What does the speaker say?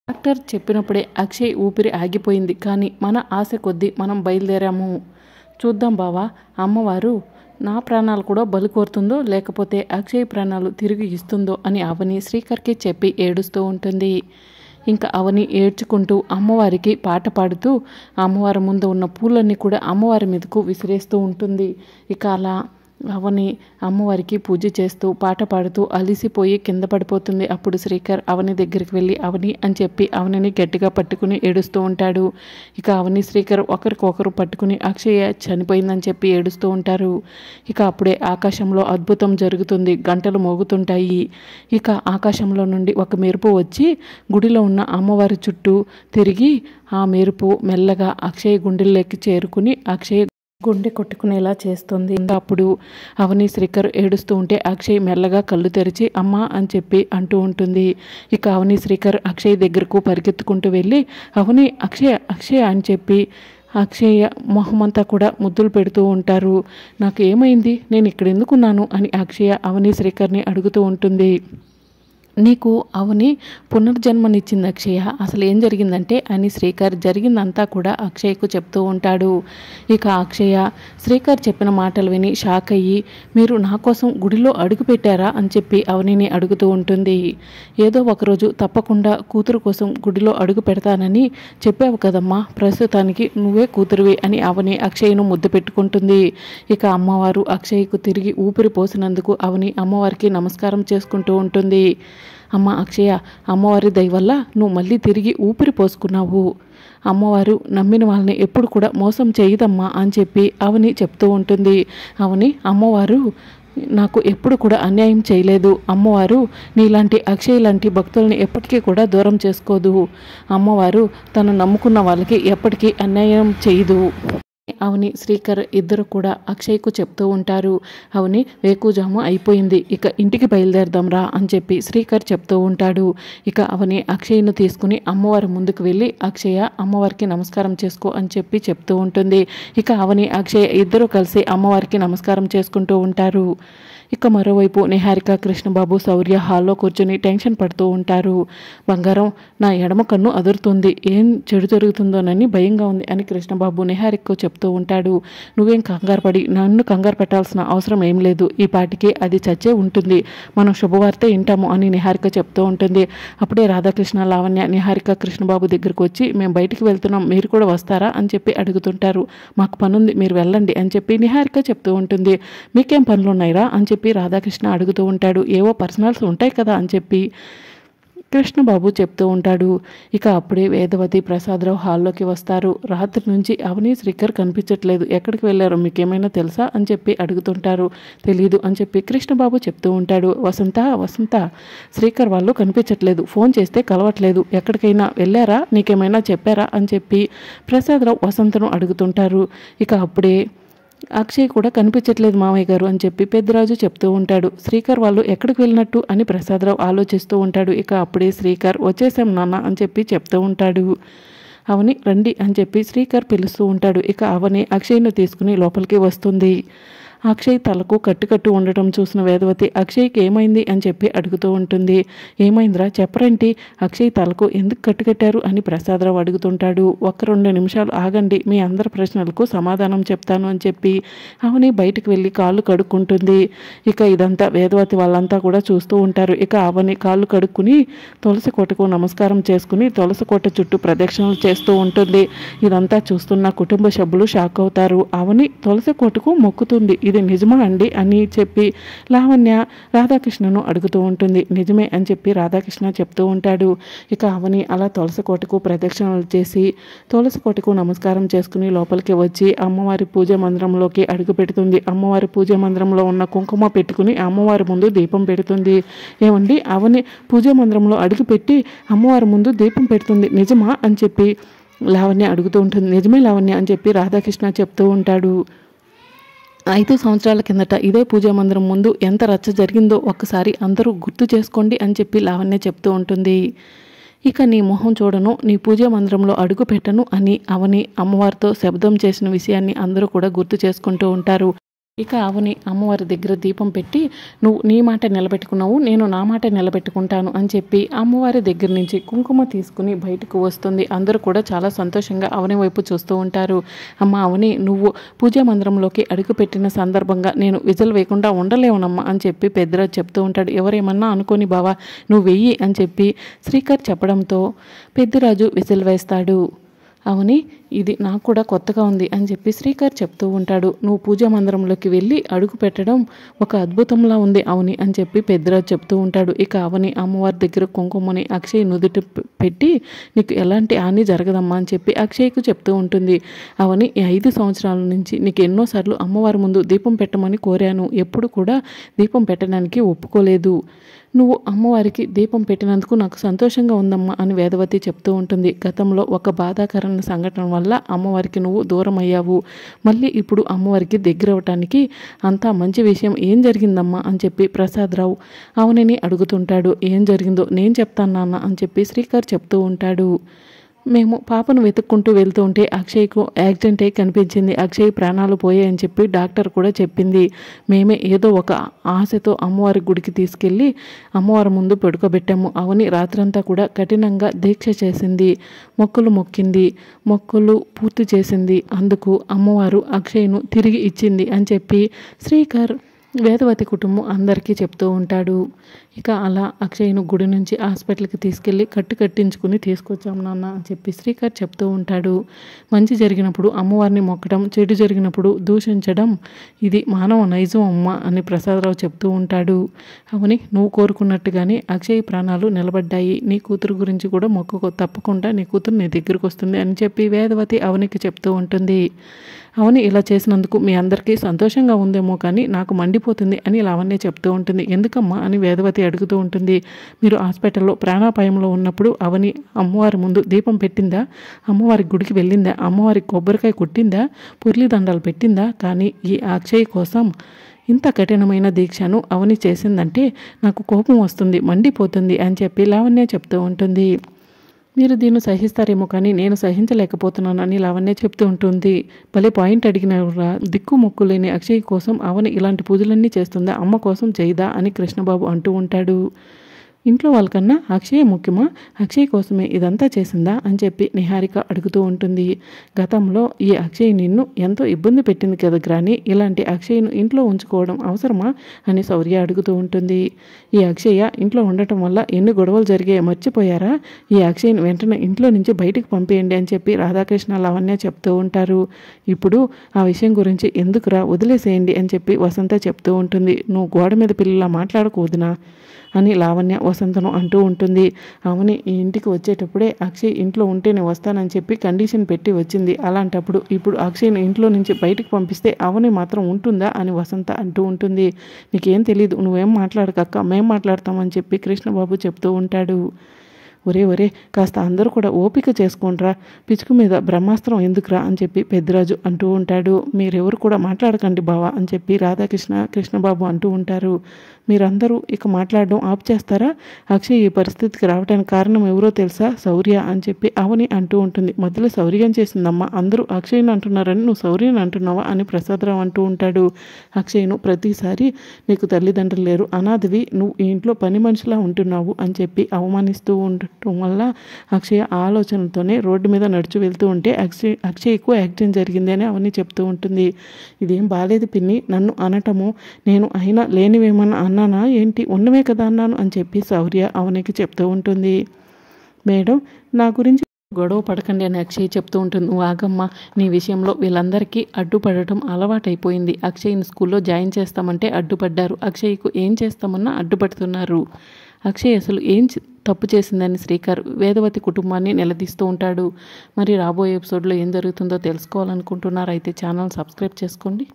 Doctor చెప్పినప్పుడే Akshay ఊపిరి ఆగిపోయింది. కానీ మన ఆశ కొద్దీ మనం బయలుదేరాము. చూద్దాం బావా, అమ్మవారు నా ప్రాణాలు కూడా బలి కోరుతుందో లేకపోతే అక్షయ్ ప్రాణాలు తిరిగి ఇస్తుందో అని అవని శ్రీకర్కి చెప్పి ఏడుస్తూ ఉంటుంది. ఇంకా అవని ఏడ్చుకుంటూ అమ్మవారికి పాట పాడుతూ అమ్మవారి ముందు ఉన్న పూలన్నీ కూడా అమ్మవారి మీదకు విసిరేస్తూ ఉంటుంది. ఇక అలా అవని అమ్మవారికి పూజ చేస్తూ పాట పాడుతూ అలిసిపోయి కింద పడిపోతుంది. అప్పుడు శ్రీకర్ అవని దగ్గరికి వెళ్ళి అవని అని చెప్పి అవనిని గట్టిగా పట్టుకుని ఏడుస్తూ ఉంటాడు. ఇక అవని శ్రీకర్ ఒకరికొకరు పట్టుకుని అక్షయ చనిపోయిందని చెప్పి ఏడుస్తూ ఉంటారు. ఇక అప్పుడే ఆకాశంలో అద్భుతం జరుగుతుంది. గంటలు మోగుతుంటాయి. ఇక ఆకాశంలో నుండి ఒక మెరుపు వచ్చి గుడిలో ఉన్న అమ్మవారి చుట్టూ తిరిగి ఆ మెరుపు మెల్లగా అక్షయ్ గుండెల్లోకి చేరుకుని అక్షయ్ గుండె కొట్టుకునేలా చేస్తుంది. అప్పుడు అవని శ్రీకర్ ఏడుస్తూ ఉంటే అక్షయ్ మెల్లగా కళ్ళు తెరిచి అమ్మ అని చెప్పి అంటూ ఉంటుంది. ఇక అవని శ్రీకర్ అక్షయ్ దగ్గరకు పరిగెత్తుకుంటూ వెళ్ళి అవని అక్షయ అక్షయ అని చెప్పి అక్షయ మొహమంతా కూడా ముద్దులు పెడుతూ ఉంటారు. నాకు ఏమైంది, నేను ఇక్కడ ఎందుకున్నాను అని అక్షయ అవని శ్రీకర్ని అడుగుతూ ఉంటుంది. నీకు అవని పునర్జన్మనిచ్చింది అక్షయ, అసలు ఏం జరిగిందంటే అని శ్రీకర్ జరిగిందంతా కూడా అక్షయ్కు చెప్తూ ఉంటాడు. ఇక అక్షయ శ్రీకర్ చెప్పిన మాటలు విని షాక్ అయ్యి మీరు నా కోసం గుడిలో అడుగు పెట్టారా అని చెప్పి అవనిని అడుగుతూ ఉంటుంది. ఏదో ఒకరోజు తప్పకుండా కూతురు కోసం గుడిలో అడుగు పెడతానని చెప్పావు కదమ్మా, ప్రస్తుతానికి నువ్వే కూతురువి అని అవని అక్షయ్ను ముద్దు పెట్టుకుంటుంది. ఇక అమ్మవారు అక్షయ్కు తిరిగి ఊపిరి పోసినందుకు అవని అమ్మవారికి నమస్కారం చేసుకుంటూ ఉంటుంది. అమ్మ అక్షయ, అమ్మవారి దయ వల్ల నువ్వు మళ్ళీ తిరిగి ఊపిరి పోసుకున్నావు. అమ్మవారు నమ్మిన వాళ్ళని ఎప్పుడు కూడా మోసం చేయదమ్మా అని చెప్పి అవని చెప్తూ ఉంటుంది. అవని అమ్మవారు నాకు ఎప్పుడు కూడా అన్యాయం చేయలేదు. అమ్మవారు నీలాంటి అక్షయ్ లాంటి భక్తుల్ని ఎప్పటికీ కూడా దూరం చేసుకోదు. అమ్మవారు తను నమ్ముకున్న వాళ్ళకి ఎప్పటికీ అన్యాయం చేయదు. అవని శ్రీకర్ ఇద్దరు కూడా అక్షయ్కు చెప్తూ ఉంటారు. అవని వేకుజాము అయిపోయింది, ఇక ఇంటికి బయలుదేరదాం రా అని చెప్పి శ్రీకర్ చెప్తూ ఉంటాడు. ఇక అవని అక్షయ్ను తీసుకుని అమ్మవారి ముందుకు వెళ్ళి అక్షయ అమ్మవారికి నమస్కారం చేసుకో అని చెప్పి చెప్తూ ఉంటుంది. ఇక అవని అక్షయ ఇద్దరు కలిసి అమ్మవారికి నమస్కారం చేసుకుంటూ ఉంటారు. ఇక మరోవైపు నిహారిక కృష్ణబాబు శౌర్య హాల్లో కూర్చొని టెన్షన్ పడుతూ ఉంటారు. బంగారం, నా ఎడమ కన్ను అదురుతుంది, ఏం చెడు జరుగుతుందోనని భయంగా ఉంది అని కృష్ణబాబు నిహారికకు చెప్తూ ఉంటాడు. నువ్వేం కంగారు పడి నన్ను కంగారు పెట్టాల్సిన అవసరం ఏం లేదు, ఈ పాటికి అది చచ్చే ఉంటుంది, మనం శుభవార్త వింటాము అని నిహారిక చెప్తూ ఉంటుంది. అప్పుడే రాధాకృష్ణ లావణ్య నిహారిక కృష్ణబాబు దగ్గరకు వచ్చి మేము బయటికి వెళ్తున్నాం, మీరు కూడా వస్తారా అని చెప్పి అడుగుతుంటారు. మాకు పనుంది, మీరు వెళ్ళండి అని చెప్పి నిహారిక చెప్తూ ఉంటుంది. మీకేం పనులు ఉన్నాయిరా అని చెప్పి రాధాకృష్ణ అడుగుతూ ఉంటాడు. ఏవో పర్సనల్స్ ఉంటాయి కదా అని చెప్పి కృష్ణబాబు చెప్తూ ఉంటాడు. ఇక అప్పుడే వేదవతి ప్రసాదరావు హాల్లోకి వస్తారు. రాత్రి నుంచి అవని శ్రీకర్ కనిపించట్లేదు, ఎక్కడికి వెళ్ళారో మీకేమైనా తెలుసా అని చెప్పి అడుగుతుంటారు. తెలీదు అని చెప్పి కృష్ణబాబు చెప్తూ ఉంటాడు. వసంత వసంత, శ్రీకర్ వాళ్ళు కనిపించట్లేదు, ఫోన్ చేస్తే కలవట్లేదు, ఎక్కడికైనా వెళ్ళారా, నీకేమైనా చెప్పారా అని చెప్పి ప్రసాదరావు వసంతను అడుగుతుంటారు. ఇక అప్పుడే అక్షయ్ కూడా కనిపించట్లేదు మామయ్య గారు అని చెప్పి పెద్దరాజు చెప్తూ ఉంటాడు. శ్రీకర్ వాళ్ళు ఎక్కడికి వెళ్ళినట్టు అని ప్రసాదరావు ఆలోచిస్తూ ఉంటాడు. ఇక అప్పుడే శ్రీకర్ వచ్చేసాం నాన్న అని చెప్పి చెప్తూ ఉంటాడు. అవని రండి అని చెప్పి శ్రీకర్ పిలుస్తూ ఉంటాడు. ఇక అవని అక్షయ్ను తీసుకుని లోపలికి వస్తుంది. అక్షయ్ తలకు కట్టు ఉండటం చూసిన వేదవతి అక్షయ్కి ఏమైంది అని చెప్పి అడుగుతూ ఉంటుంది. ఏమైందిరా చెప్పరేంటి, అక్షయ్ తలకు ఎందుకు కట్టుకట్టారు అని ప్రసాదరావు అడుగుతుంటాడు. 1-2 నిమిషాలు ఆగండి, మీ అందరి ప్రశ్నలకు సమాధానం చెప్తాను అని చెప్పి అవని బయటికి వెళ్ళి కాళ్ళు కడుక్కుంటుంది. ఇక ఇదంతా వేదవతి వాళ్ళంతా కూడా చూస్తూ ఉంటారు. ఇక అవని కాళ్ళు కడుక్కుని తులసి కోటకు నమస్కారం చేసుకుని తులసి కోట చుట్టూ ప్రదక్షిణలు చేస్తూ ఉంటుంది. ఇదంతా చూస్తున్న కుటుంబ సభ్యులు షాక్ అవుతారు. అవని తులసి కోటకు మొక్కుతుంది, ఇది నిజమా అండి అని చెప్పి లావణ్య రాధాకృష్ణను అడుగుతూ ఉంటుంది. నిజమే అని చెప్పి రాధాకృష్ణ చెప్తూ ఉంటాడు. ఇక అవని అలా తులసి కోటకు ప్రదక్షిణలు చేసి తులసి కోటకు నమస్కారం చేసుకుని లోపలికి వచ్చి అమ్మవారి పూజ మందిరంలోకి అడుగు పెడుతుంది. అమ్మవారి పూజ మందిరంలో ఉన్న కుంకుమ పెట్టుకుని అమ్మవారి ముందు దీపం పెడుతుంది. ఏమండి, అవని పూజ మందిరంలో అడుగు పెట్టి అమ్మవారి ముందు దీపం పెడుతుంది, నిజమా అని చెప్పి లావణ్య అడుగుతూ ఉంటుంది. నిజమే లావణ్య అని చెప్పి రాధాకృష్ణ చెప్తూ ఉంటాడు. 5 సంవత్సరాల కిందట ఇదే పూజా మందిరం ముందు ఎంత రచ్చ జరిగిందో ఒక్కసారి అందరూ గుర్తు చేసుకోండి అని చెప్పి లావణ్య చెప్తూ ఉంటుంది. ఇక నీ మొహం చూడను, నీ పూజా మందిరంలో అడుగు పెట్టను అని అవని అమ్మవారితో శబ్దం చేసిన విషయాన్ని అందరూ కూడా గుర్తు చేసుకుంటూ ఉంటారు. ఇక అవని అమ్మవారి దగ్గర దీపం పెట్టి నువ్వు నీ మాట నిలబెట్టుకున్నావు, నేను నా మాట నిలబెట్టుకుంటాను అని చెప్పి అమ్మవారి దగ్గర నుంచి కుంకుమ తీసుకుని బయటకు వస్తుంది. అందరూ కూడా చాలా సంతోషంగా అవని వైపు చూస్తూ ఉంటారు. అమ్మ అవని, నువ్వు పూజా మందిరంలోకి అడుగుపెట్టిన సందర్భంగా నేను విజల్ వేయకుండా ఉండలేవునమ్మా అని చెప్పి పెద్దరాజు చెప్తూ ఉంటాడు. ఎవరేమన్నా అనుకోని బావా, నువ్వు వెయ్యి అని చెప్పి శ్రీకర్ చెప్పడంతో పెద్దరాజు విజిల్ వేస్తాడు. అవని, ఇది నాకు కూడా కొత్తగా ఉంది అని చెప్పి శ్రీకర్ చెప్తూ ఉంటాడు. నువ్వు పూజా మందిరంలోకి వెళ్ళి అడుగు పెట్టడం ఒక అద్భుతంలా ఉంది అవని అని చెప్పి పెద్దరాజు చెప్తూ ఉంటాడు. ఇక అవని అమ్మవారి దగ్గర కుంకుమని అక్షయ్ నుదుటి పెట్టి నీకు ఎలాంటి హాని జరగదమ్మా అని చెప్పి అక్షయ్కు చెప్తూ ఉంటుంది. అవని, ఈ 5 సంవత్సరాల నుంచి నీకు ఎన్నోసార్లు అమ్మవారి ముందు దీపం పెట్టమని కోరాను, ఎప్పుడు కూడా దీపం పెట్టడానికి ఒప్పుకోలేదు. నువ్వు అమ్మవారికి దీపం పెట్టినందుకు నాకు సంతోషంగా ఉందమ్మా అని వేదవతి చెప్తూ ఉంటుంది. గతంలో ఒక బాధాకరమైన సంఘటన వల్ల అమ్మవారికి నువ్వు దూరం అయ్యావు, మళ్ళీ ఇప్పుడు అమ్మవారికి దగ్గర అవ్వటానికి అంతా మంచి విషయం ఏం జరిగిందమ్మా అని చెప్పి ప్రసాదరావు అవనిని అడుగుతుంటాడు. ఏం జరిగిందో నేను చెప్తాను నాన్న అని చెప్పి శ్రీకర్ చెప్తూ ఉంటాడు. మేము పాపను వెతుక్కుంటూ వెళ్తూ ఉంటే అక్షయ్కు యాక్సిడెంట్ అయి కనిపించింది. అక్షయ్ ప్రాణాలు పోయాయని చెప్పి డాక్టర్ కూడా చెప్పింది. మేమే ఏదో ఒక ఆశతో అమ్మవారి గుడికి తీసుకెళ్ళి అమ్మవారి ముందు పడుకోబెట్టాము. అవని రాత్రంతా కూడా కఠినంగా దీక్ష చేసింది, మొక్కులు మొక్కింది, మొక్కులు పూర్తి చేసింది. అందుకు అమ్మవారు అక్షయ్ను తిరిగి ఇచ్చింది అని చెప్పి శ్రీకర్ వేదవతి కుటుంబం అందరికీ చెప్తూ ఉంటాడు. ఇక అలా అక్షయ్ను గుడి నుంచి హాస్పిటల్కి తీసుకెళ్ళి కట్టించుకుని తీసుకొచ్చాం నాన్న అని చెప్పి శ్రీకర్ చెప్తూ ఉంటాడు. మంచి జరిగినప్పుడు అమ్మవారిని మొక్కడం, చెడు జరిగినప్పుడు దూషించడం ఇది మానవ నైజం అమ్మ అని ప్రసాదరావు చెప్తూ ఉంటాడు. అవని, నువ్వు కోరుకున్నట్టుగానే అక్షయ్ ప్రాణాలు నిలబడ్డాయి. నీ కూతురు గురించి కూడా మొక్కుకో, తప్పకుండా నీ కూతురు నీ దగ్గరకు వస్తుంది అని చెప్పి వేదవతి అవనికి చెప్తూ ఉంటుంది. అవని ఇలా చేసినందుకు మీ అందరికీ సంతోషంగా ఉందేమో కానీ నాకు మండిపోతుంది అని లావణ్య చెప్తూ ఉంటుంది. ఎందుకమ్మా అని వేదవతి అడుగుతూ ఉంటుంది. మీరు హాస్పిటల్లో ప్రాణాపాయంలో ఉన్నప్పుడు అవని అమ్మవారి ముందు దీపం పెట్టిందా, అమ్మవారి గుడికి వెళ్ళిందా, అమ్మవారి కొబ్బరికాయ కొట్టిందా, పుర్లి దండాలు పెట్టిందా? కానీ ఈ అక్షయ్ కోసం ఇంత కఠినమైన దీక్షను అవని చేసిందంటే నాకు కోపం వస్తుంది, మండిపోతుంది అని చెప్పి లావణ్య చెప్తూ ఉంటుంది. మీరు దీన్ని సహిస్తారేమో కానీ నేను సహించలేకపోతున్నాను అని లావణ్య చెప్తూ ఉంటుంది. భలే పాయింట్ అడిగినరా, దిక్కు మొక్కు లేని అక్షయ్ కోసం అవని ఇలాంటి పూజలన్నీ చేస్తుందా, అమ్మ కోసం చేయదా అని కృష్ణబాబు అంటూ ఉంటాడు. ఇంట్లో వాళ్ళకన్నా అక్షయ్ ముఖ్యమా, అక్షయ్ కోసమే ఇదంతా చేసిందా అని చెప్పి నిహారిక అడుగుతూ ఉంటుంది. గతంలో ఈ అక్షయ్ నిన్ను ఎంతో ఇబ్బంది పెట్టింది కదా గ్రాని, ఇలాంటి అక్షయ్ను ఇంట్లో ఉంచుకోవడం అవసరమా అని శౌర్య అడుగుతూ ఉంటుంది. ఈ అక్షయ్య ఇంట్లో ఉండటం వల్ల ఎన్ని గొడవలు జరిగాయో మర్చిపోయారా, ఈ అక్షయ్ని వెంటనే ఇంట్లో నుంచి బయటికి పంపేయండి అని చెప్పి రాధాకృష్ణ లావణ్య చెప్తూ ఉంటారు. ఇప్పుడు ఆ విషయం గురించి ఎందుకురా, వదిలేసేయండి అని చెప్పి వసంత చెప్తూ ఉంటుంది. నువ్వు గోడ మీద పిల్లలా మాట్లాడకూడదునా అని లావణ్య వసంతను అంటూ ఉంటుంది. అవని ఈ ఇంటికి వచ్చేటప్పుడే అక్షయ్ ఇంట్లో ఉంటేనే వస్తానని చెప్పి కండిషన్ పెట్టి వచ్చింది. అలాంటప్పుడు ఇప్పుడు అక్షయ్ని ఇంట్లో నుంచి బయటికి పంపిస్తే అవని మాత్రం ఉంటుందా అని వసంత అంటూ ఉంటుంది. నీకేం తెలీదు, నువ్వేం మాట్లాడకక్క, మేం మాట్లాడతామని చెప్పి కృష్ణబాబు చెప్తూ ఉంటాడు. ఒరే కాస్త అందరూ కూడా ఓపిక చేసుకోండిరా, పిచుకు మీద బ్రహ్మాస్త్రం ఎందుకురా అని చెప్పి పెద్దరాజు అంటూ ఉంటాడు. మీరెవరు కూడా మాట్లాడకండి బావా అని చెప్పి కృష్ణబాబు అంటూ ఉంటారు. మీరందరూ ఇక మాట్లాడడం ఆఫ్ చేస్తారా, అక్షయ్ ఈ పరిస్థితికి రావడానికి కారణం ఎవరో తెలుసా, శౌర్య అని చెప్పి అవని అంటూ ఉంటుంది. మధ్యలో శౌర్యం చేసిందమ్మా, అందరూ అక్షయ్ని అంటున్నారని నువ్వు శౌర్యని అంటున్నావా అని ప్రసాదరావు అంటూ ఉంటాడు. అక్షయ్ను ప్రతిసారి నీకు తల్లిదండ్రులు లేరు, అనాథవి, నువ్వు ఈ ఇంట్లో పని మనిషిలా ఉంటున్నావు అని చెప్పి అవమానిస్తూ ఉండటం వల్ల అక్షయ్ ఆలోచనలతోనే రోడ్డు మీద నడుచు వెళ్తూ ఉంటే అక్షయ్కు యాక్సిడెంట్ జరిగింది అని అవన్నీ చెప్తూ ఉంటుంది. ఇదేం బాలేదు పిన్ని, నన్ను అనటము, నేను అయినా లేనివేమన్నా అన్నానా ఏంటి, ఉన్నవే కదా అన్నాను అని చెప్పి శౌర్య అవనికి చెప్తూ ఉంటుంది. మేడం, నా గురించి గొడవ పడకండి అని అక్షయ్ చెప్తూ ఉంటుంది. నువ్వు ఆగమ్మ, నీ విషయంలో వీళ్ళందరికీ అడ్డుపడటం అలవాటైపోయింది. అక్షయ్ని స్కూల్లో జాయిన్ చేస్తామంటే అడ్డుపడ్డారు, అక్షయ్కు ఏం చేస్తామన్నా అడ్డుపడుతున్నారు. అక్షయ్ అసలు ఏం తప్పు చేసిందని శ్రీకర్ వేదవతి కుటుంబాన్ని నిలదీస్తూ ఉంటాడు. మరి రాబోయే ఎపిసోడ్లో ఏం జరుగుతుందో తెలుసుకోవాలనుకుంటున్నారు అయితే ఛానల్ సబ్స్క్రైబ్ చేసుకోండి.